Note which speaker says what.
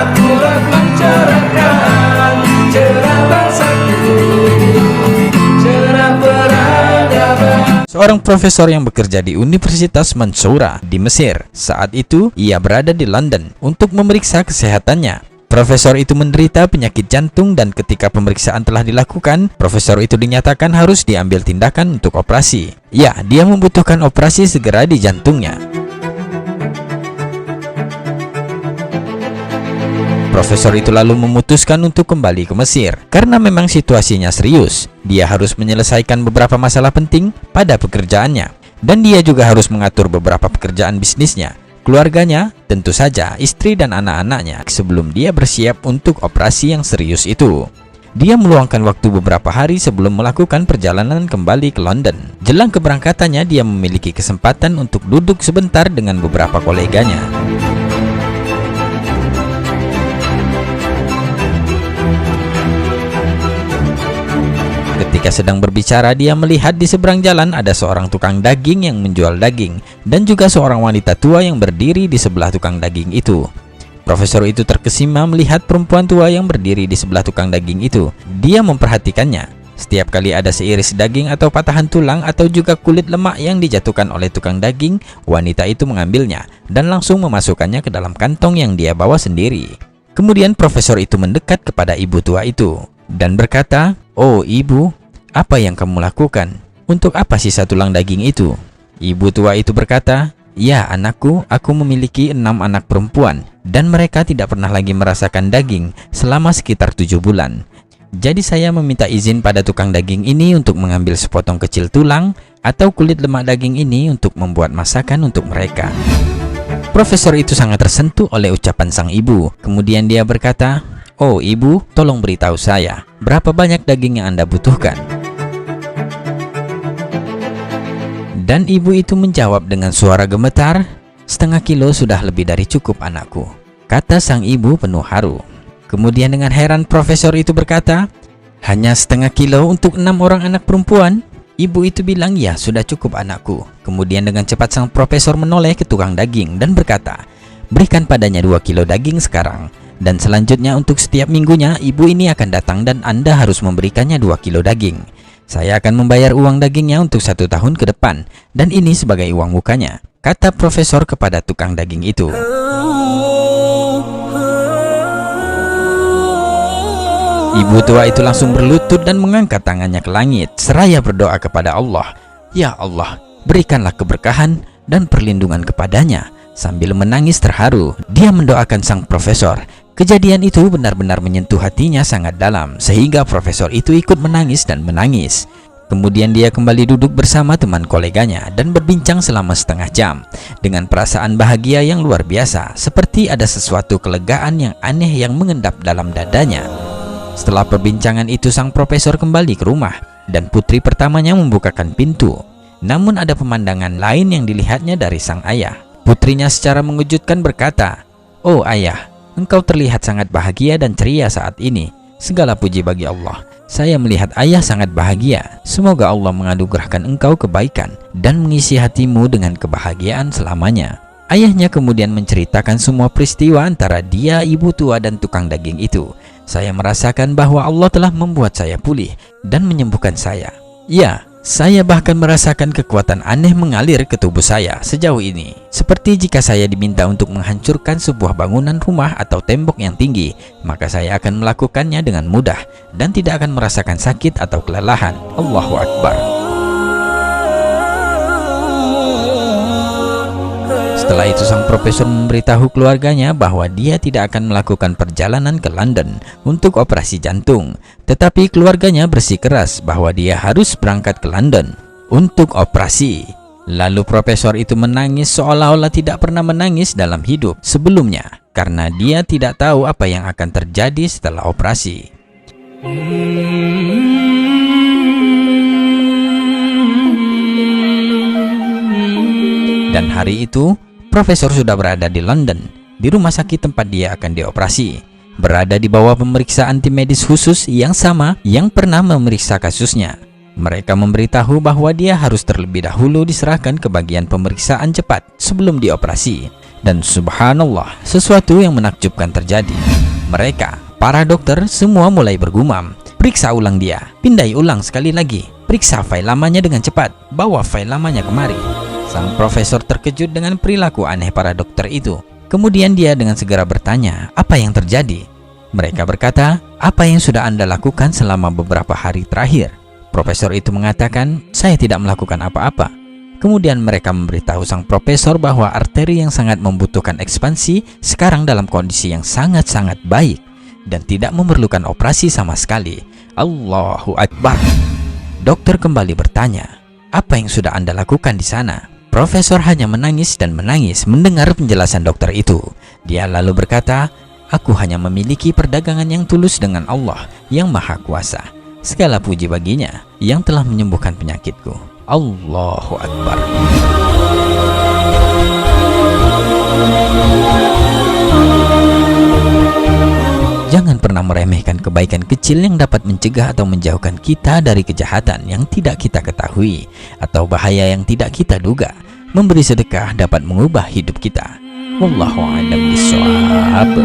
Speaker 1: akulah mencerahkan cerah bangsaku, cerah peradaban.
Speaker 2: Seorang profesor yang bekerja di Universitas Mansoura di Mesir. Saat itu, ia berada di London untuk memeriksa kesehatannya. Profesor itu menderita penyakit jantung dan ketika pemeriksaan telah dilakukan, profesor itu dinyatakan harus diambil tindakan untuk operasi. Ya, dia membutuhkan operasi segera di jantungnya. Profesor itu lalu memutuskan untuk kembali ke Mesir karena memang situasinya serius. Dia harus menyelesaikan beberapa masalah penting pada pekerjaannya dan dia juga harus mengatur beberapa pekerjaan bisnisnya, keluarganya, tentu saja istri dan anak-anaknya sebelum dia bersiap untuk operasi yang serius itu. Dia meluangkan waktu beberapa hari sebelum melakukan perjalanan kembali ke London. Jelang keberangkatannya, dia memiliki kesempatan untuk duduk sebentar dengan beberapa koleganya. Ketika sedang berbicara, dia melihat di seberang jalan ada seorang tukang daging yang menjual daging dan juga seorang wanita tua yang berdiri di sebelah tukang daging itu. Profesor itu terkesima melihat perempuan tua yang berdiri di sebelah tukang daging itu. Dia memperhatikannya. Setiap kali ada seiris daging atau patahan tulang atau juga kulit lemak yang dijatuhkan oleh tukang daging, wanita itu mengambilnya dan langsung memasukkannya ke dalam kantong yang dia bawa sendiri. Kemudian profesor itu mendekat kepada ibu tua itu dan berkata, "Oh ibu, apa yang kamu lakukan? Untuk apa sisa tulang daging itu?" Ibu tua itu berkata, "Ya anakku, aku memiliki 6 anak perempuan dan mereka tidak pernah lagi merasakan daging selama sekitar 7 bulan. Jadi saya meminta izin pada tukang daging ini untuk mengambil sepotong kecil tulang atau kulit lemak daging ini untuk membuat masakan untuk mereka." Profesor itu sangat tersentuh oleh ucapan sang ibu. Kemudian dia berkata, "Oh ibu, tolong beritahu saya, berapa banyak daging yang Anda butuhkan?" Dan ibu itu menjawab dengan suara gemetar, "Setengah kilo sudah lebih dari cukup anakku," kata sang ibu penuh haru. Kemudian dengan heran profesor itu berkata, "Hanya setengah kilo untuk 6 orang anak perempuan?" Ibu itu bilang, "Ya sudah cukup anakku." Kemudian dengan cepat sang profesor menoleh ke tukang daging dan berkata, "Berikan padanya 2 kilo daging sekarang. Dan selanjutnya untuk setiap minggunya ibu ini akan datang dan Anda harus memberikannya 2 kilo daging. Saya akan membayar uang dagingnya untuk 1 tahun ke depan dan ini sebagai uang mukanya," kata profesor kepada tukang daging itu. Ibu tua itu langsung berlutut dan mengangkat tangannya ke langit seraya berdoa kepada Allah, "Ya Allah, berikanlah keberkahan dan perlindungan kepadanya." Sambil menangis terharu, dia mendoakan sang profesor. Kejadian itu benar-benar menyentuh hatinya sangat dalam, sehingga profesor itu ikut menangis dan menangis. Kemudian dia kembali duduk bersama teman koleganya dan berbincang selama setengah jam dengan perasaan bahagia yang luar biasa, seperti ada sesuatu kelegaan yang aneh yang mengendap dalam dadanya. Setelah perbincangan itu, sang profesor kembali ke rumah dan putri pertamanya membukakan pintu. Namun ada pemandangan lain yang dilihatnya dari sang ayah. Putrinya secara mengejutkan berkata, "Oh ayah, engkau terlihat sangat bahagia dan ceria saat ini. Segala puji bagi Allah. Saya melihat ayah sangat bahagia. Semoga Allah menganugerahkan engkau kebaikan dan mengisi hatimu dengan kebahagiaan selamanya." Ayahnya kemudian menceritakan semua peristiwa antara dia, ibu tua, dan tukang daging itu. "Saya merasakan bahwa Allah telah membuat saya pulih dan menyembuhkan saya. Ya, saya bahkan merasakan kekuatan aneh mengalir ke tubuh saya sejauh ini. Seperti jika saya diminta untuk menghancurkan sebuah bangunan rumah atau tembok yang tinggi, maka saya akan melakukannya dengan mudah dan tidak akan merasakan sakit atau kelelahan." Allahu Akbar. Setelah itu sang profesor memberitahu keluarganya bahwa dia tidak akan melakukan perjalanan ke London untuk operasi jantung. Tetapi keluarganya bersikeras bahwa dia harus berangkat ke London untuk operasi. Lalu profesor itu menangis seolah-olah tidak pernah menangis dalam hidup sebelumnya karena dia tidak tahu apa yang akan terjadi setelah operasi. Dan hari itu, profesor sudah berada di London, di rumah sakit tempat dia akan dioperasi, berada di bawah pemeriksaan tim medis khusus yang sama yang pernah memeriksa kasusnya. Mereka memberitahu bahwa dia harus terlebih dahulu diserahkan ke bagian pemeriksaan cepat sebelum dioperasi. Dan subhanallah, sesuatu yang menakjubkan terjadi. Mereka, para dokter, semua mulai bergumam. Periksa ulang dia, pindai ulang sekali lagi. Periksa file lamanya dengan cepat, bawa file lamanya kemari. Sang profesor terkejut dengan perilaku aneh para dokter itu. Kemudian dia dengan segera bertanya, apa yang terjadi? Mereka berkata, apa yang sudah Anda lakukan selama beberapa hari terakhir? Profesor itu mengatakan, saya tidak melakukan apa-apa. Kemudian mereka memberitahu sang profesor bahwa arteri yang sangat membutuhkan ekspansi sekarang dalam kondisi yang sangat-sangat baik dan tidak memerlukan operasi sama sekali. Allahu Akbar. Dokter kembali bertanya, apa yang sudah Anda lakukan di sana? Profesor hanya menangis dan menangis mendengar penjelasan dokter itu. Dia lalu berkata, aku hanya memiliki perdagangan yang tulus dengan Allah yang Maha Kuasa. Segala puji baginya yang telah menyembuhkan penyakitku. Allahu Akbar. Jangan pernah meremehkan kebaikan kecil yang dapat mencegah atau menjauhkan kita dari kejahatan yang tidak kita ketahui atau bahaya yang tidak kita duga. Memberi sedekah dapat mengubah hidup kita. Wallahu a'lam bishawab.